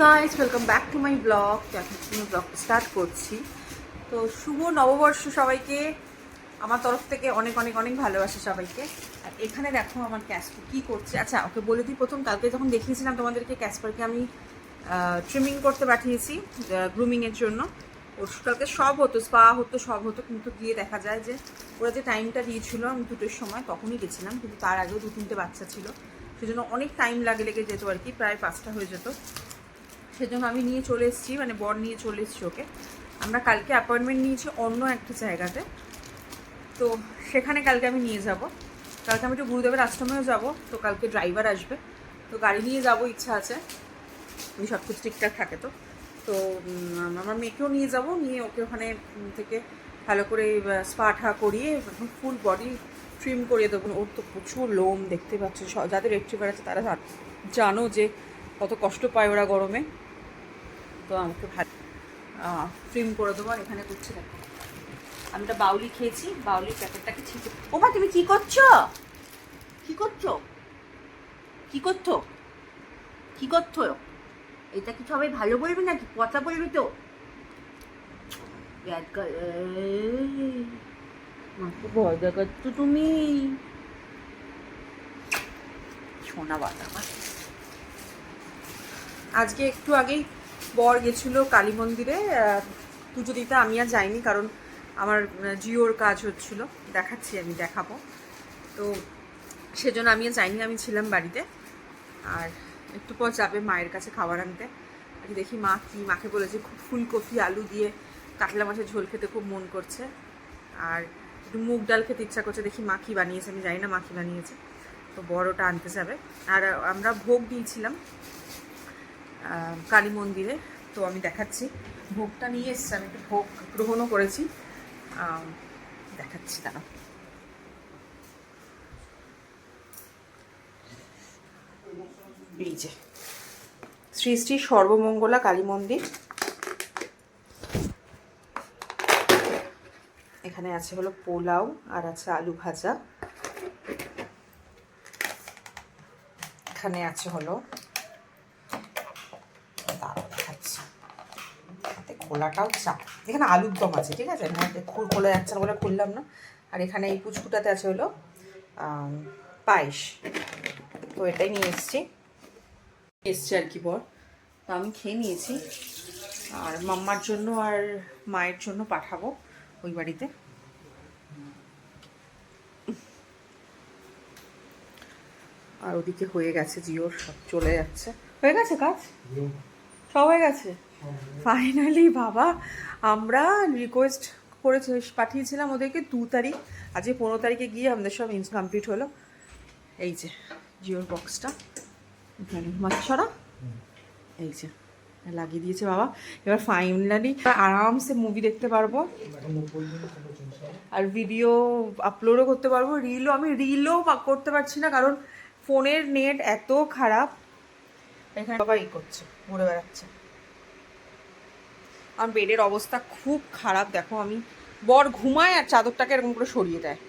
Guys, welcome back to my blog. এখন আমি ব্লগটা স্টার্ট করছি। তো শুভ নববর্ষ সবাইকে আমার তরফ থেকে। অনেক অনেক অনেক ভালোবাসা সবাইকে। আর এখানে দেখো আমার ক্যাসপার কী করছে। আচ্ছা, ওকে বলে দিই, প্রথম কালকে যখন দেখিয়েছিলাম তোমাদেরকে, ক্যাসপারকে আমি ট্রিমিং করতে পাঠিয়েছি গ্রুমিংয়ের জন্য। ওর কালকে সব হতো, স্পা হতো, সব হতো, কিন্তু গিয়ে দেখা যায় যে ওরা যে টাইমটা দিয়েছিল আমি 2টোর সময় তখনই গেছিলাম, কিন্তু তার আগেও 2-3টে বাচ্চা ছিল, সেজন্য অনেক টাইম লেগে যেত আর কি, প্রায় 5টা হয়ে যেত। সেজন্য আমি নিয়ে চলে এসেছি, মানে বর নিয়ে চলে এসেছি ওকে। আমরা কালকে অ্যাপয়েন্টমেন্ট নিয়েছি অন্য একটা জায়গাতে, তো সেখানে কালকে আমি নিয়ে যাব। কালকে আমি একটু গুরুদেবের আশ্রমেও যাব, তো কালকে ড্রাইভার আসবে, তো গাড়ি নিয়ে যাব, ইচ্ছা আছে যদি সব কিছু ঠিকঠাক থাকে। তো তো আমার মেয়েকেও নিয়ে যাব, নিয়ে ওকে ওখানে থেকে ভালো করে স্পা করিয়ে ফুল বডি ট্রিম করিয়ে দেবো। ওর তো প্রচুর লোম, দেখতে পাচ্ছ, যাদের রেট্রিভার আছে তারা জানো যে কত কষ্ট পায় ওরা গরমে। তো আমাকে ভালো ট্রিম করে দেবো। আর এখানে করছি দেখো, আমি একটা বাউলি খেয়েছি, বাউলির প্যাকেটটাকে ঠিক। ও মা, তুমি কী করছো? কী করছো? কী করছো? কী করছো? এটা কি সবাই ভালো বলবে নাকি কথা বলবি? তো মাকে ভয় দেখাচ্ছ তুমি, সোনা বাটা। আজকে একটু আগেই বর গেছিল কালী মন্দিরে পুজো দিতে। আমি আর যাইনি, কারণ আমার জিওর কাজ হচ্ছিল, দেখাচ্ছি, আমি দেখাবো, তো সেজন্য আমি আর যাইনি, আমি ছিলাম বাড়িতে। আর একটু পর যাবে মায়ের কাছে খাবার আনতে। আর দেখি মা কি, মাকে বলেছে খুব ফুলকপি আলু দিয়ে কাতলা মাছের ঝোল খেতে খুব মন করছে, আর একটু মুগ ডাল খেতে ইচ্ছা করছে। দেখি মা কী বানিয়েছে, আমি জানি না মা কী বানিয়েছে, তো বড়টা আনতে যাবে। আর আমরা ভোগ দিয়েছিলাম কালী মন্দিরে, তো আমি দেখাচ্ছি, ভোগটা নিয়ে এসছি, আমি একটু ভোগ গ্রহণও করেছি, দেখাচ্ছি দাঁড়া। এই যে শ্রী শ্রী সর্বমঙ্গলা কালী মন্দির, এখানে আছে হলো পোলাও, আর আছে আলু ভাজা, এখানে আছে হলো খোলাটাও চা, এখানে আলুর দম আছে, ঠিক আছে, খোলা যাচ্ছে না বলে খুললাম না। আর এখানে এই পুচকুটাতে আছে হলো পায়েস, তো এটাই নিয়ে এসছি আর কি বর। তো আমি খেয়ে নিয়েছি, আর মাম্মার জন্য আর মায়ের জন্য পাঠাবো ওই বাড়িতে। আর ওদিকে হয়ে গেছে, জিওর সব চলে যাচ্ছে, হয়ে গেছে কাজ, সব হয়ে গেছে ফাইনালি। বাবা, আমরা রিকোয়েস্ট করে পাঠিয়েছিলাম ওদেরকে 2 তারিখ, আজকে 15 তারিখে গিয়ে আমাদের সব কমপ্লিট হলো। এই যে জিওর বক্সটা এখানে মাছছড়া, এই যে লাগিয়ে দিয়েছে বাবা। এবার ফাইনালি আরামসে মুভি দেখতে পারবো, আর ভিডিও আপলোডও করতে পারবো, আমি রিলও করতে পারছি না, কারণ ফোনের নেট এত খারাপ। এখানে বাবা করছে, ঘুরে বেড়াচ্ছে। আমার বেডের অবস্থা খুব খারাপ, দেখো, আমি বর ঘুমায় আর চাদরটাকে এরকম করে সরিয়ে দেয়,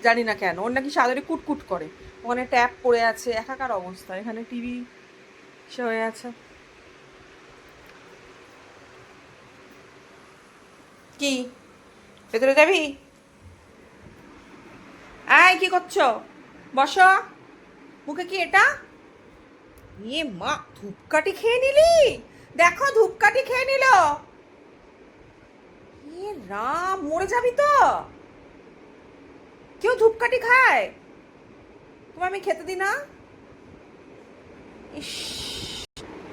জানি না কেন, ওর নাকি চাদরে কুটকুট করে। ওখানে ট্যাপ পড়ে আছে, একাকার অবস্থা, এখানে টিভি সে হয়ে আছে। কি ভেতরে যাবি? আয়, কি করছো? বসো। মুখে কি এটা? ইয়ে মা, ধূপকাঠি খেয়ে নিলি? দেখো, ধূপকাঠি খেয়ে নিল। ইয়ে রাম, মরে যাবি তো। কেউ ধূপকাঠি খায়? তোমার আমি খেতে দিই না? ইস,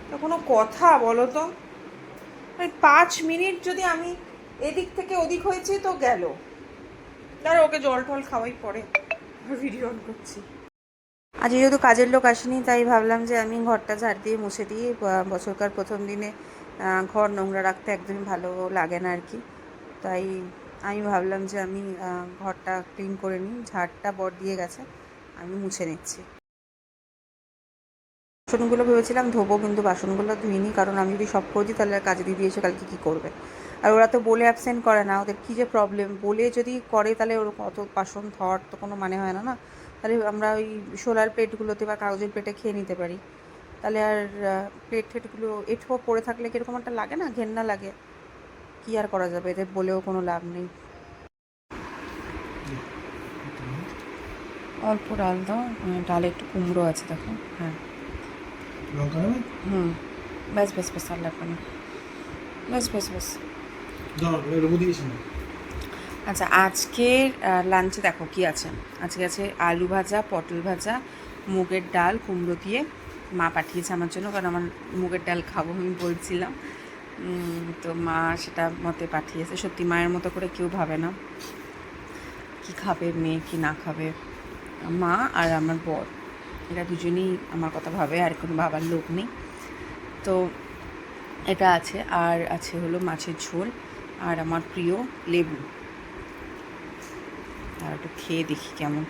তো কোনো কথা বলো তো। 5 মিনিট যদি আমি এদিক থেকে ওদিক হয়েছে তো গেল। তার ওকে জল টল খাওয়াই পরে ভিডিও অন করছি। আজ যেহেতু কাজের লোক আসেনি, তাই ভাবলাম যে আমি ঘরটা ঝাড় দিয়ে মুছে দিয়ে, বছরকার প্রথম দিনে ঘর নোংরা রাখতে একদমই ভালো লাগে না আর কি, তাই আমি ভাবলাম যে আমি ঘরটা ক্লিন করে নিই। ঝাড়টা বর দিয়ে গেছে, আমি মুছে নিচ্ছি। বাসনগুলো ভেবেছিলাম ধোবো, কিন্তু বাসনগুলো ধুইনি, কারণ আমি যদি সব করে দিই তাহলে আর কাজে দিদি এসে কালকে কী করবে। আর ওরা তো বলে অ্যাবসেন্ট করে না, ওদের কী যে প্রবলেম, বলে যদি করে তাহলে ওর অত বাসন ধোয়ার তো কোনো মানে হয় না, না। তাহলে আমরা ওই সোলার প্লেটগুলোতে বা কাগজের প্লেটে খেয়ে নিতে পারি, তাহলে আর প্লেট ঠেটগুলো এঁঠো পড়ে থাকলে কীরকম একটা লাগে না, ঘেন্না লাগে। কী আর করা যাবে, এদের বলেও কোনো লাভ নেই। অল্প ডাল দাও, ডালে একটু কুমড়ো আছে দেখো। হ্যাঁ হুম, ব্যাস ব্যাস ব্যাস, আর লাগবে না, ব্যাস ব্যাস ব্যাস। আচ্ছা, আজকের লাঞ্চে দেখো কি আছে। আজকে আছে আলু ভাজা, পটল ভাজা, মুগের ডাল কুমড়ো দিয়ে। মা পাঠিয়েছে আমার জন্য, কারণ আমার মুগের ডাল খাবো আমি বলছিলাম, তো মা সেটা মতে পাঠিয়েছে। সত্যি মায়ের মতো করে কেউ ভাবে না কি খাবে মেয়ে কি না খাবে। মা আর আমার বর এরা দুজনেই আমার কথা ভাবে, আর কোনো ভাবার লোক নেই। তো এটা আছে, আর আছে হলো মাছের ঝোল, আর আমার প্রিয় লেবু। আর একটু খেয়ে দেখি কেমন।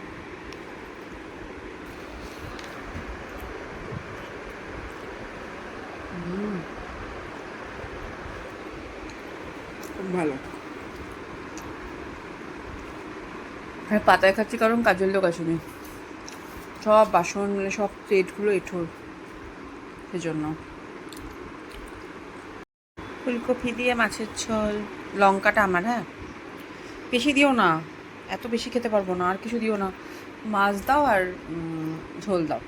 খুব ভালো। আর পাতায় খাচ্ছি কারণ কাজের লোক আসেনি, সব বাসন মানে সব প্লেটগুলো এঁঠোর, সেজন্য। ফুলকপি দিয়ে মাছের ঝোল, লঙ্কাটা আমার, হ্যাঁ বেশি দিও না, এত বেশি খেতে পারবো না, আর কিছু দিও না, মাছ দাও আর ঝোল দাও।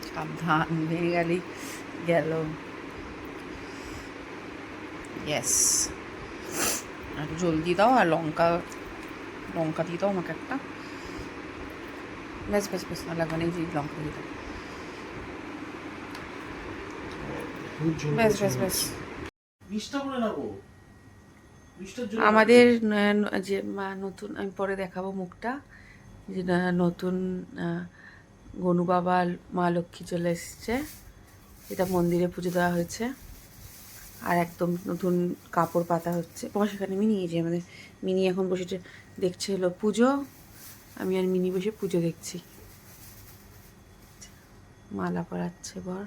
সাবধান, ভেঙে গেলেই গেল। ইয়েস, আর জলদি দাও, আর লঙ্কা লঙ্কা দিয়ে দাও আমাকে একটা। ব্যাস ব্যাস ব্যাস, না লাগবে না, এই যে লঙ্কা দিয়ে দাও, ব্যাস ব্যাস ব্যাস। আমাদের যে মা নতুন, আমি পরে দেখাবো মুখটা, যে নতুন গনু বাবা মা লক্ষ্মী চলে এসছে। এটা মন্দিরে পুজো দেওয়া হয়েছে, আর একদম নতুন কাপড় পাতা হচ্ছে। তোমার সেখানে মিনি, যে আমাদের মিনি এখন বসে দেখছে হলো পুজো, আমি আর মিনি বসে পুজো দেখছি। মালা পরাচ্ছে বর।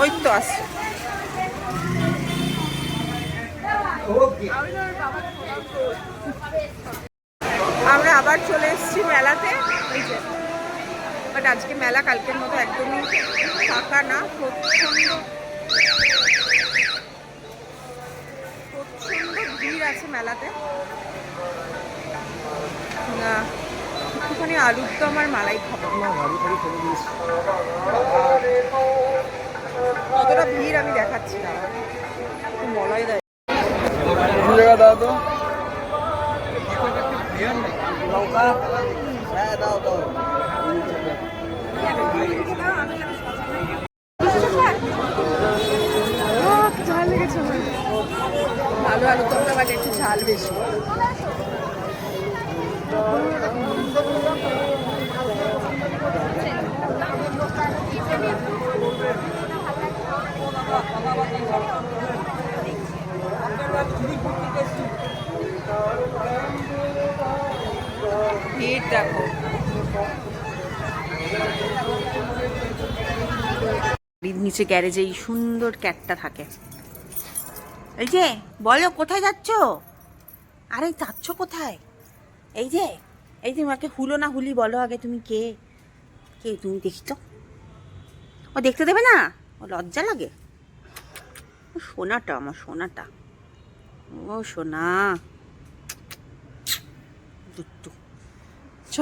ওই তো আছে। আমরা আবার চলে এসেছি মেলাতে, বাট আজকে মেলা কালকের মতো একদমই ফাঁকা না, প্রচণ্ড ভিড় আছে মেলাতে। একটুখানি আলুর দম আর মালাই খাবো। কতটা ভিড় আমি দেখাচ্ছি না, মলাই দেয়। ঝাল লেগেছে, ভালো আলু দমটা, বাট একটু ঝাল বেশি। ভিড় দেখো। নিচে গ্যারেজে এই সুন্দর ক্যাটটা থাকে। এই যে বলো কোথায় যাচ্ছ? আরে যাচ্ছ কোথায়? এই যে তোমাকে হুলো না হুলি বলো আগে, তুমি কে কে তুমি দেখি তো। ও দেখতে দেবে না, ও লজ্জা লাগে। সোনাটা আমার, সোনাটা, ও সোনা দুট্টু। চ